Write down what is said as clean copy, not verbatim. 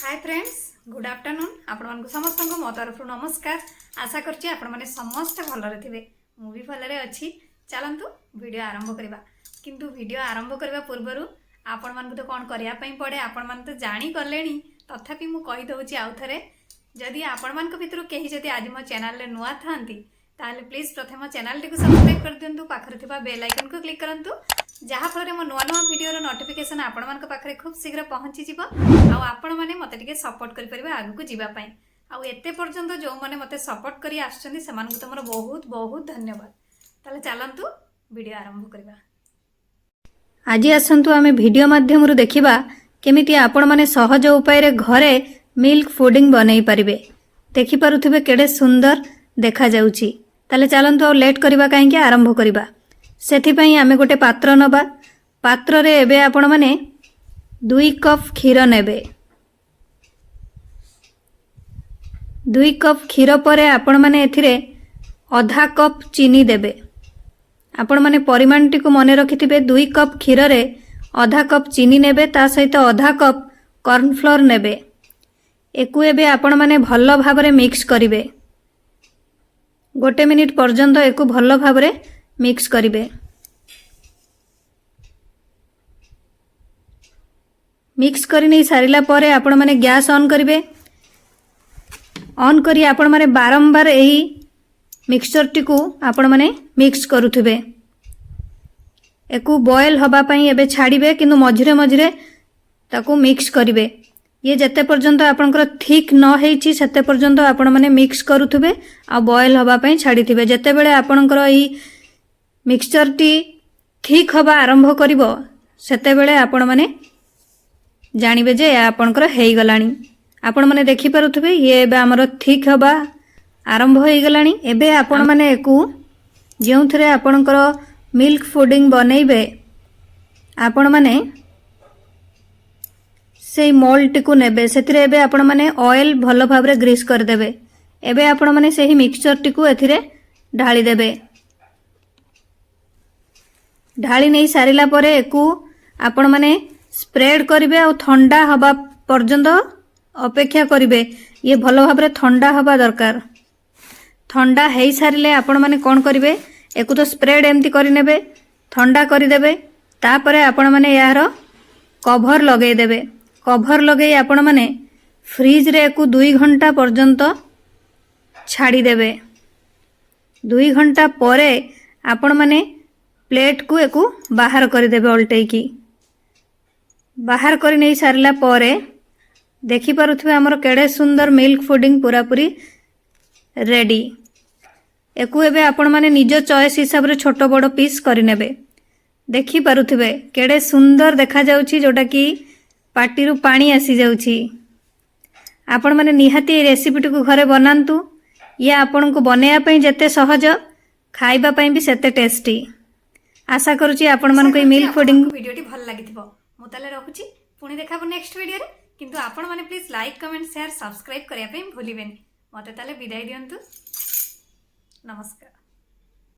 Hi friends good afternoon आपण मानक समस्त को मो तरफ नमस्कार। आशा करछि आपण माने समस्त भलरे थिबे मु भी भलरे अछि। चलंतु वीडियो आरंभ करबा किंतु वीडियो आरंभ करबा पूर्वरु आपण मानक तो कोन करिया पई पड़े आपण मान तो जानि करलेनी तथापि मु कहि दउछि आउ थरे जदि आपण मानक भितरु केही जदि आज मो चैनल रे नुआ थांती ताले प्लीज प्रथम चैनल टी को सब्सक्राइब कर दियंतु पाखर थिबा बेल आइकन को क्लिक करंतु जहाँफल मो नुआ नुआ वीडियो नोटिफिकेशन आपण मान पाखे खूब शीघ्र पहुँची आपण मैंने मत सपोर्ट कर आगू को जीवाई आते पर्यंत जो मैंने मत सपोर्ट कर तुम बहुत बहुत धन्यवाद। ताले चलतु वीडियो आरंभ करबा। आज आसतु आम वीडियो माध्यम देखा केमिति आपण माने सहज उपाय घरे मिल्क फुडिंग बनई पारिबे। देखि पारुथिबे केडे सुंदर देखा जाउची। ताले चलतु लेट करबा काहेकि आरंभ करबा। सेथिपई आमे गोटे पात्र नबा। पात्र रे एबे आपण माने 2 कप क्षीर नेबे। 2 कप क्षीर परे आपण माने एथिरे आधा कप चीनी देबे। आपण माने परिमाण टी को मने रखिथिबे 2 कप क्षीर रे आधा कप चीनी नेबे ता सहित आधा कप कॉर्नफ्लोर नेबे। एकु एबे आपण माने भल्लो भाबरे मिक्स करिवे। गोटे मिनिट पर्यंत एकु भल्लो भाबरे मिक्स करिवे। मिक्स करि नै सारिला परे आपण माने गैस ऑन करिवे। ऑन करी आपण माने बारंबार एही मिक्सचर टी को आपण माने मिक्स करूथिबे। एकु बॉयल हबा पई एबे छाड़िबे किंतु मझिरे मझिरे ताकू मिक्स करिवे। ये जते पर्यंत आपनकर ठीक न हेची सेते पर्यंत आपण माने मिक्स करूथिबे आ बॉयल हबा पई छाड़िथिबे। जते बेले आपनकर एही मिक्सचर टी ठीक हवा आरंभ करिवो सेते बेले आपण माने जानिबे जे आपनकर हेई गलानी। आपण माने देखि पारुथिबे ये एबे हमर ठीक हवा आरंभ होई गलानी। एबे आपण माने एकु जेउथरे आपनकर मिल्क फुडिंग बनैबे आपण माने से मोल्ड को नेबे। सेथिरे एबे आपण माने ऑयल भलो भाबरे ग्रीस कर देबे। एबे आपण माने सेही मिक्सचर टी को एथिरे ढाली देबे। ढाली नहीं सारिला परे एकु आपण माने स्प्रेड करिवे और ठंडा हवा पर्यंत अपेक्षा करिवे। ये भलो भाबरे ठंडा हवा दरकार। ठंडा हेई सारिले आपण माने कोन करिवे एकु तो स्प्रेड एमती करि नेबे ठंडा करि देबे। तापरे आपण माने यार कवर लगेई देबे। कवर लगेई आपण माने फ्रिज रे एकु 2 घंटा पर्यंत छाड़ी देबे। 2 घंटा परे आपण माने प्लेट को एकु बाहर कर देबे। उल्टेई की बाहर कर नहीं सारिला परे देखि पारुथिबे हमर केडे सुंदर मिल्क फुडिंग पूरा पूरी रेडी। एकु एबे आपण माने निज चॉइस हिसाब रे छोट बड़ पीस करि नेबे। देखि पारुथिबे केडे सुंदर देखा जाउची जोटा की पाटी रु पानी आसी जाउची। आपण माने निहाती रेसिपी को घरे बनांतु। ये आपण को बनाया पई जते सहज खाइबा पई भी सेते टेस्टी। आशा करूची आपण मन को मिल्क फुडिंग वीडियो टी भल लागिथिबो। मु ताले रखुची पुणी देखाबो नेक्स्ट वीडियो रे। किंतु आपण माने please like comment share subscribe करिया पई भूलिबेनी। मते ताले विदाई दियंतु। नमस्कार।